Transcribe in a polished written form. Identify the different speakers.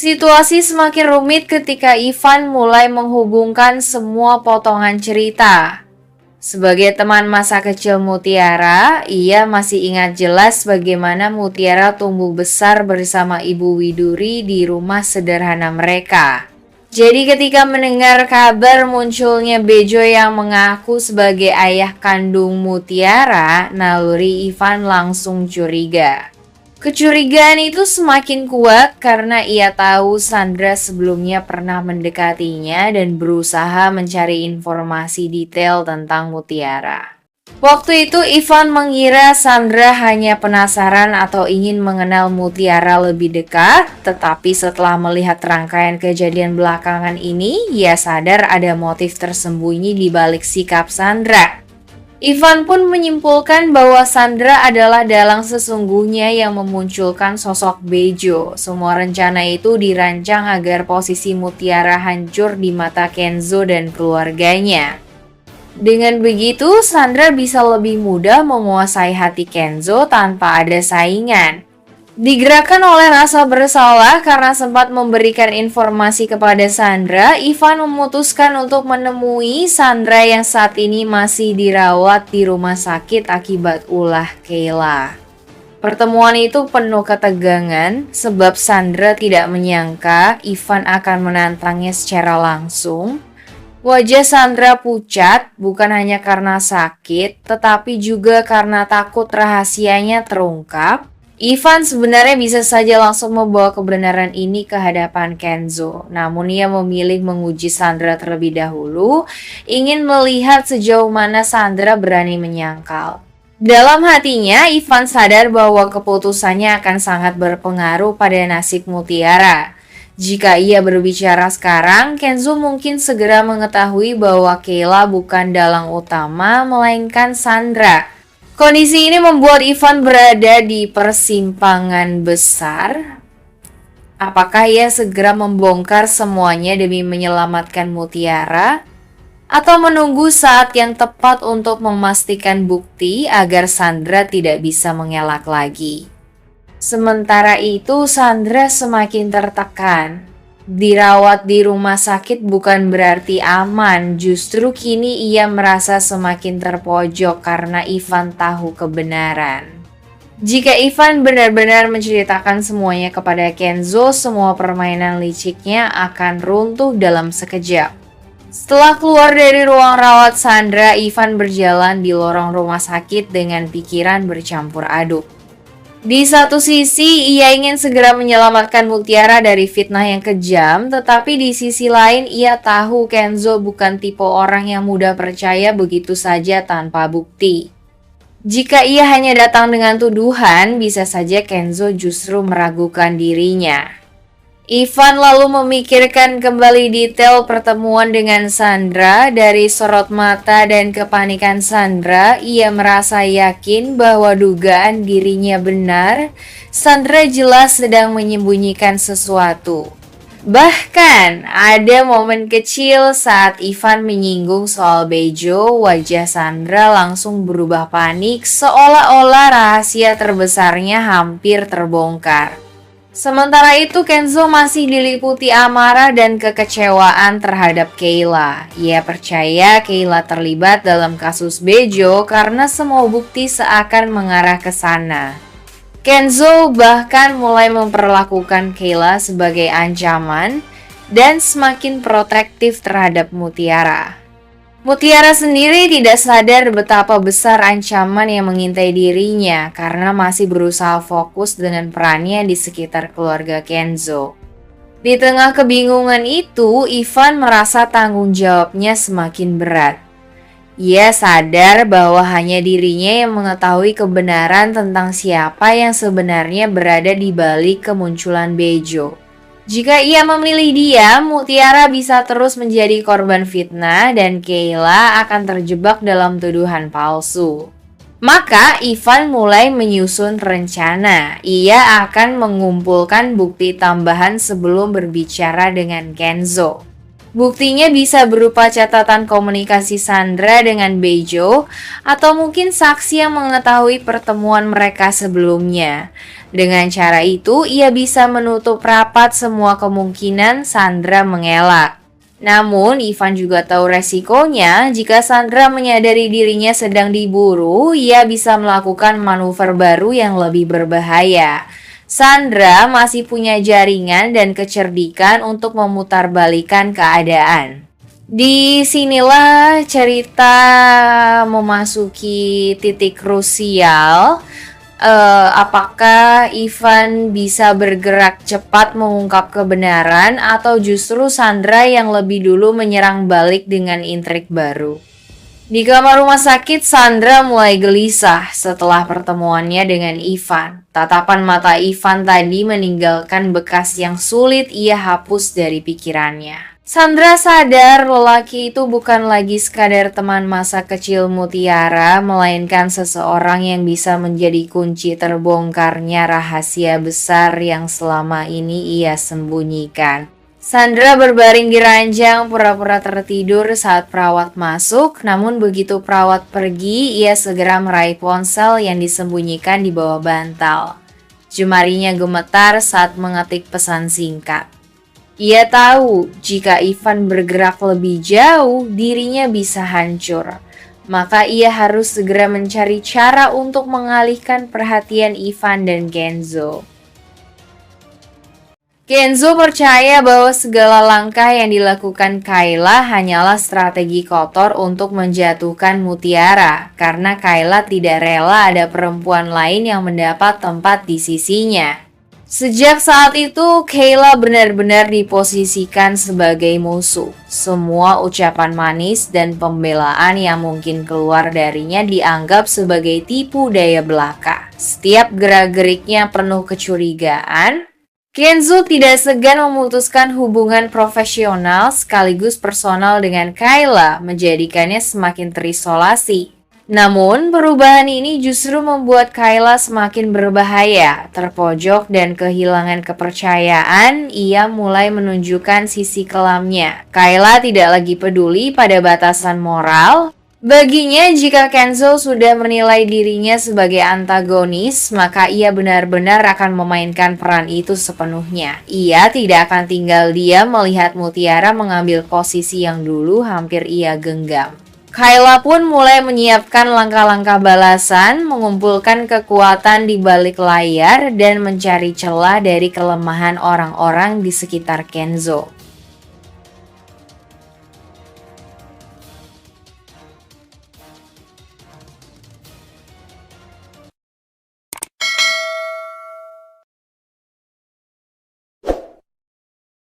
Speaker 1: Situasi semakin rumit ketika Ivan mulai menghubungkan semua potongan cerita. Sebagai teman masa kecil Mutiara, ia masih ingat jelas bagaimana Mutiara tumbuh besar bersama Ibu Widuri di rumah sederhana mereka. Jadi ketika mendengar kabar munculnya Bejo yang mengaku sebagai ayah kandung Mutiara, naluri Ivan langsung curiga. Kecurigaan itu semakin kuat karena ia tahu Sandra sebelumnya pernah mendekatinya dan berusaha mencari informasi detail tentang Mutiara. Waktu itu Ivan mengira Sandra hanya penasaran atau ingin mengenal Mutiara lebih dekat, tetapi setelah melihat rangkaian kejadian belakangan ini, ia sadar ada motif tersembunyi di balik sikap Sandra. Ivan pun menyimpulkan bahwa Sandra adalah dalang sesungguhnya yang memunculkan sosok Bejo. Semua rencana itu dirancang agar posisi Mutiara hancur di mata Kenzo dan keluarganya. Dengan begitu, Sandra bisa lebih mudah menguasai hati Kenzo tanpa ada saingan. Digerakkan oleh rasa bersalah karena sempat memberikan informasi kepada Sandra, Ivan memutuskan untuk menemui Sandra yang saat ini masih dirawat di rumah sakit akibat ulah Kayla. Pertemuan itu penuh ketegangan sebab Sandra tidak menyangka Ivan akan menantangnya secara langsung. Wajah Sandra pucat bukan hanya karena sakit, tetapi juga karena takut rahasianya terungkap. Ivan sebenarnya bisa saja langsung membawa kebenaran ini ke hadapan Kenzo. Namun ia memilih menguji Sandra terlebih dahulu, ingin melihat sejauh mana Sandra berani menyangkal. Dalam hatinya, Ivan sadar bahwa keputusannya akan sangat berpengaruh pada nasib Mutiara. Jika ia berbicara sekarang, Kenzo mungkin segera mengetahui bahwa Kayla bukan dalang utama, melainkan Sandra. Kondisi ini membuat Ivan berada di persimpangan besar. Apakah ia segera membongkar semuanya demi menyelamatkan Mutiara? Atau menunggu saat yang tepat untuk memastikan bukti agar Sandra tidak bisa mengelak lagi? Sementara itu, Sandra semakin tertekan. Dirawat di rumah sakit bukan berarti aman, justru kini ia merasa semakin terpojok karena Ivan tahu kebenaran. Jika Ivan benar-benar menceritakan semuanya kepada Kenzo, semua permainan liciknya akan runtuh dalam sekejap. Setelah keluar dari ruang rawat Sandra, Ivan berjalan di lorong rumah sakit dengan pikiran bercampur aduk. Di satu sisi, ia ingin segera menyelamatkan Mutiara dari fitnah yang kejam, tetapi di sisi lain ia tahu Kenzo bukan tipe orang yang mudah percaya begitu saja tanpa bukti. Jika ia hanya datang dengan tuduhan, bisa saja Kenzo justru meragukan dirinya. Ivan lalu memikirkan kembali detail pertemuan dengan Sandra. Dari sorot mata dan kepanikan Sandra, ia merasa yakin bahwa dugaan dirinya benar. Sandra jelas sedang menyembunyikan sesuatu. Bahkan ada momen kecil saat Ivan menyinggung soal Bejo, wajah Sandra langsung berubah panik seolah-olah rahasia terbesarnya hampir terbongkar. Sementara itu Kenzo masih diliputi amarah dan kekecewaan terhadap Kayla. Ia percaya Kayla terlibat dalam kasus Bejo karena semua bukti seakan mengarah ke sana. Kenzo bahkan mulai memperlakukan Kayla sebagai ancaman dan semakin protektif terhadap Mutiara. Mutiara sendiri tidak sadar betapa besar ancaman yang mengintai dirinya karena masih berusaha fokus dengan perannya di sekitar keluarga Kenzo. Di tengah kebingungan itu, Ivan merasa tanggung jawabnya semakin berat. Ia sadar bahwa hanya dirinya yang mengetahui kebenaran tentang siapa yang sebenarnya berada di balik kemunculan Bejo. Jika ia memilih diam, Mutiara bisa terus menjadi korban fitnah dan Kayla akan terjebak dalam tuduhan palsu. Maka Ivan mulai menyusun rencana. Ia akan mengumpulkan bukti tambahan sebelum berbicara dengan Kenzo. Buktinya bisa berupa catatan komunikasi Sandra dengan Bejo, atau mungkin saksi yang mengetahui pertemuan mereka sebelumnya. Dengan cara itu, ia bisa menutup rapat semua kemungkinan Sandra mengelak. Namun, Ivan juga tahu resikonya jika Sandra menyadari dirinya sedang diburu, ia bisa melakukan manuver baru yang lebih berbahaya. Sandra masih punya jaringan dan kecerdikan untuk memutarbalikkan keadaan. Di sinilah cerita memasuki titik krusial. Apakah Ivan bisa bergerak cepat mengungkap kebenaran atau justru Sandra yang lebih dulu menyerang balik dengan intrik baru? Di kamar rumah sakit, Sandra mulai gelisah setelah pertemuannya dengan Ivan. Tatapan mata Ivan tadi meninggalkan bekas yang sulit ia hapus dari pikirannya. Sandra sadar lelaki itu bukan lagi sekadar teman masa kecil Mutiara, melainkan seseorang yang bisa menjadi kunci terbongkarnya rahasia besar yang selama ini ia sembunyikan. Sandra berbaring di ranjang pura-pura tertidur saat perawat masuk, namun begitu perawat pergi, ia segera meraih ponsel yang disembunyikan di bawah bantal. Jemarinya gemetar saat mengetik pesan singkat. Ia tahu jika Ivan bergerak lebih jauh, dirinya bisa hancur. Maka ia harus segera mencari cara untuk mengalihkan perhatian Ivan dan Kenzo. Kenzo percaya bahwa segala langkah yang dilakukan Kayla hanyalah strategi kotor untuk menjatuhkan Mutiara, karena Kayla tidak rela ada perempuan lain yang mendapat tempat di sisinya. Sejak saat itu, Kayla benar-benar diposisikan sebagai musuh. Semua ucapan manis dan pembelaan yang mungkin keluar darinya dianggap sebagai tipu daya belaka. Setiap gerak-geriknya penuh kecurigaan. Kenzo tidak segan memutuskan hubungan profesional sekaligus personal dengan Kayla, menjadikannya semakin terisolasi. Namun, perubahan ini justru membuat Kayla semakin berbahaya, terpojok dan kehilangan kepercayaan. Ia mulai menunjukkan sisi kelamnya. Kayla tidak lagi peduli pada batasan moral. Baginya, jika Kenzo sudah menilai dirinya sebagai antagonis, maka ia benar-benar akan memainkan peran itu sepenuhnya. Ia tidak akan tinggal diam melihat Mutiara mengambil posisi yang dulu hampir ia genggam. Kayla pun mulai menyiapkan langkah-langkah balasan, mengumpulkan kekuatan di balik layar, dan mencari celah dari kelemahan orang-orang di sekitar Kenzo.